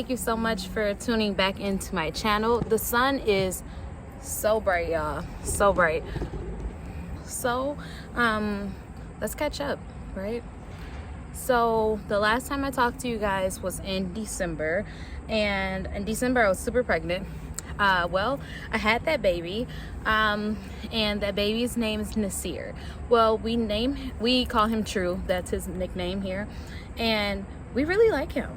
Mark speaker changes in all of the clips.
Speaker 1: Thank you so much for tuning back into my channel. The sun is so bright, y'all, so bright. So let's catch up, right? So the last time I talked to you guys was in December, and in December I was super pregnant. Well, I had that baby, and that baby's name is Nasir. Well, we call him True. That's his nickname here, and we really like him.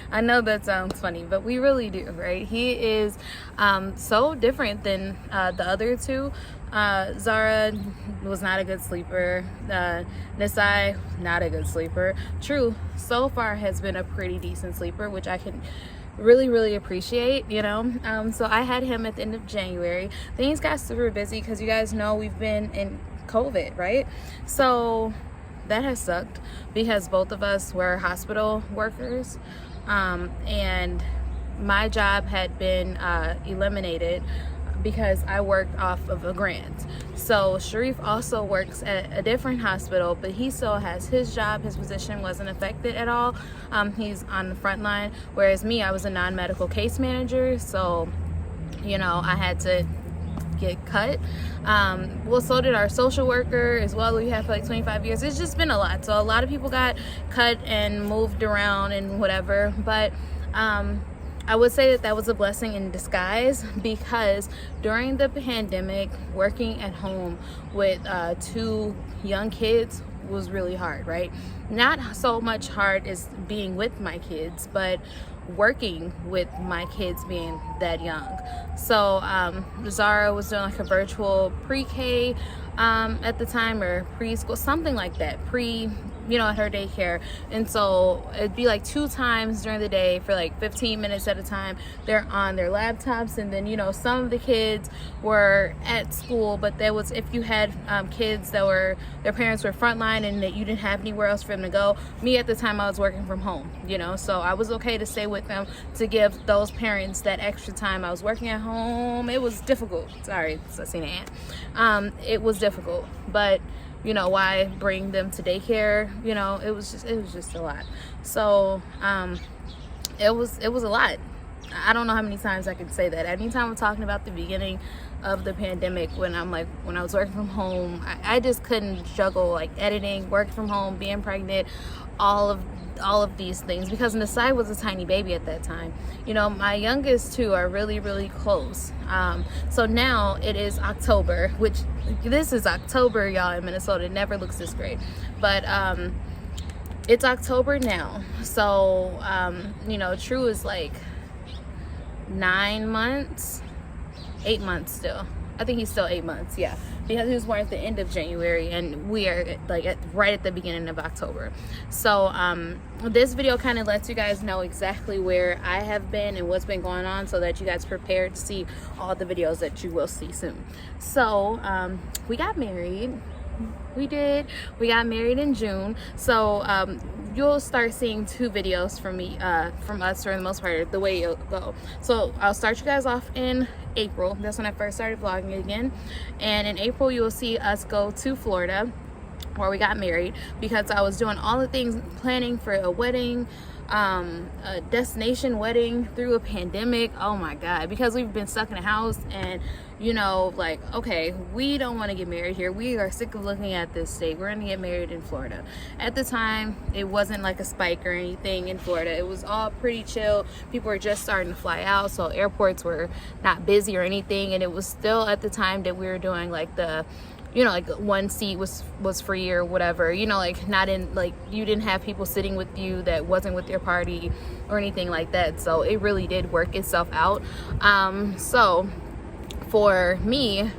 Speaker 1: I know that sounds funny, but we really do, right? He is so different than the other two. Zara was not a good sleeper. Nisai, not a good sleeper. True, so far has been a pretty decent sleeper, which I can really appreciate, you know. So I had him at the end of January. Things got super busy because you guys know we've been in COVID, right? So that has sucked because both of us were hospital workers, and my job had been eliminated because I worked off of a grant. So Sharif also works at a different hospital, but he still has his job. His position wasn't affected at all. He's on the front line, whereas me, I was a non-medical case manager, so you know, I had to get cut. Well, so did our social worker as well. We had for like 25 years. It's just been a lot. So a lot of people got cut and moved around and whatever, but I would say that that was a blessing in disguise, because during the pandemic, working at home with two young kids was really hard, right? Not so much hard as being with my kids, but working with my kids being that young. So Zara was doing like a virtual pre-K at the time, or preschool, something like that, you know, at her daycare. And so it'd be like 2 times during the day for like 15 minutes at a time. They're on their laptops, and then, you know, some of the kids were at school, but there was, if you had kids that were, their parents were frontline and that you didn't have anywhere else for them to go. Me at the time, I was working from home, you know, so I was okay to stay with them to give those parents that extra time. I was working at home. It was difficult. Sorry, I seen an ant. It was difficult, but you know, why bring them to daycare? You know, it was just a lot. So it was a lot. I don't know how many times I can say that. Anytime I'm talking about the beginning of the pandemic, when I was working from home, I just couldn't juggle like editing, working from home, being pregnant, all of these things, because Nasai was a tiny baby at that time. You know, my youngest two are really close. So now it is October, which this is October, y'all, in Minnesota. It never looks this great, but it's October now. So you know, True is like 9 months, 8 months still. I think he's still 8 months, yeah, because he was born at the end of January and we are like right at the beginning of October. So this video kind of lets you guys know exactly where I have been and what's been going on, so that you guys prepare to see all the videos that you will see soon. So we got married. We got married in June. So you'll start seeing 2 videos from me, from us for the most part, the way it'll go. So I'll start you guys off in April. That's when I first started vlogging again. And in April, you will see us go to Florida, where we got married, because I was doing all the things, planning for a wedding, a destination wedding through a pandemic. Oh my God, because we've been stuck in a house, and you know, like, okay, we don't want to get married here. We are sick of looking at this state. We're gonna get married in Florida. At the time, it wasn't like a spike or anything in Florida. It was all pretty chill. People were just starting to fly out, so airports were not busy or anything, and it was still at the time that we were doing like the, you know, like 1 seat was free or whatever, you know, like not in, like you didn't have people sitting with you that wasn't with your party or anything like that. So it really did work itself out. So for me,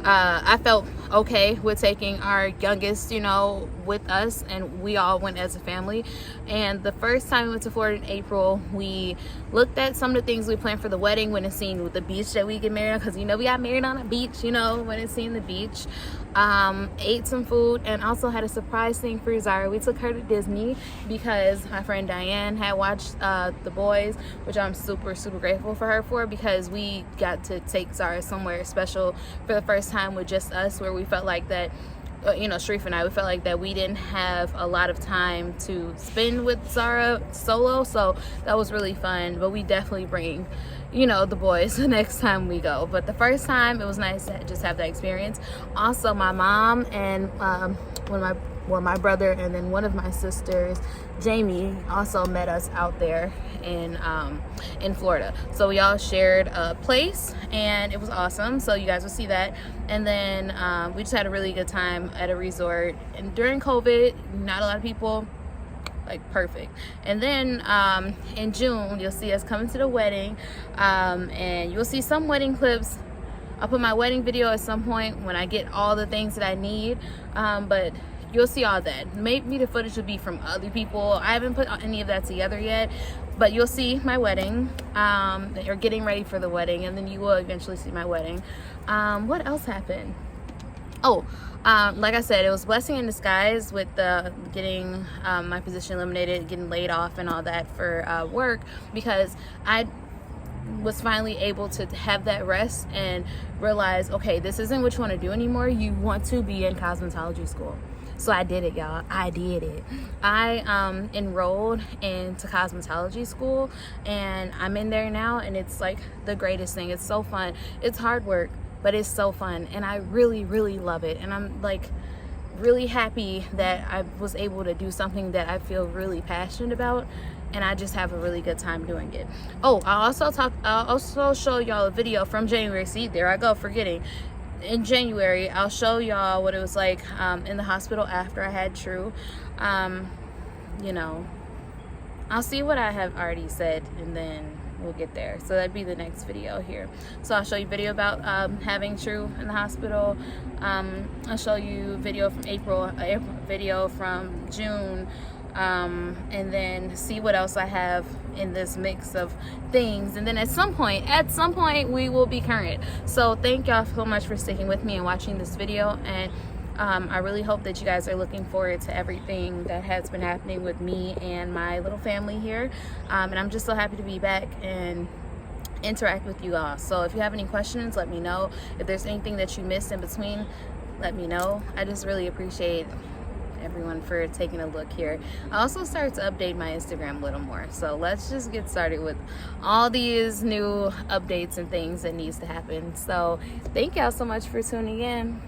Speaker 1: I felt okay with taking our youngest, you know, with us, and we all went as a family. And the first time we went to Florida in April, we looked at some of the things we planned for the wedding, when it's seen with the beach that we get married on, because you know we got married on a beach, you know, when it's seen the beach. Ate some food, and also had a surprise thing for Zara. We took her to Disney because my friend Diane had watched The Boys, which I'm super grateful for her for, because we got to take Zara somewhere special for the first time with just us, where we felt like that you know, Sharif and I, we felt like that we didn't have a lot of time to spend with Zara solo, so that was really fun. But we definitely bring, you know, the boys the next time we go. But the first time, it was nice to just have that experience. Also, my mom and my brother and then one of my sisters, Jamie, also met us out there in Florida. So we all shared a place and it was awesome. So you guys will see that. And then we just had a really good time at a resort. And during COVID, not a lot of people, like perfect. And then in June, you'll see us coming to the wedding, and you'll see some wedding clips. I'll put my wedding video at some point when I get all the things that I need, but you'll see all that. Maybe the footage will be from other people. I haven't put any of that together yet, but you'll see my wedding, or getting ready for the wedding, and then you will eventually see my wedding. What else happened? Oh, like I said, it was blessing in disguise with the getting my position eliminated, getting laid off and all that for work, because I was finally able to have that rest and realize, okay, this isn't what you want to do anymore. You want to be in cosmetology school. So I did it, y'all. I did it. I enrolled into cosmetology school, and I'm in there now, and it's like the greatest thing. It's so fun. It's hard work, but it's so fun, and I really, really love it. And I'm like really happy that I was able to do something that I feel really passionate about, and I just have a really good time doing it. Oh, I'll also show y'all a video from January. See, there I go, forgetting. In January, I'll show y'all what it was like in the hospital after I had True. You know, I'll see what I have already said, and then we'll get there. So that'd be the next video here. So I'll show you video about having True in the hospital. I'll show you video from April, video from June, and then see what else I have in this mix of things. And then at some point we will be current. So thank y'all so much for sticking with me and watching this video, and I really hope that you guys are looking forward to everything that has been happening with me and my little family here, and I'm just so happy to be back and interact with you all. So if you have any questions, let me know. If there's anything that you missed in between, let me know. I just really appreciate everyone for taking a look here. I also started to update my Instagram a little more, so let's just get started with all these new updates and things that needs to happen. So thank y'all so much for tuning in.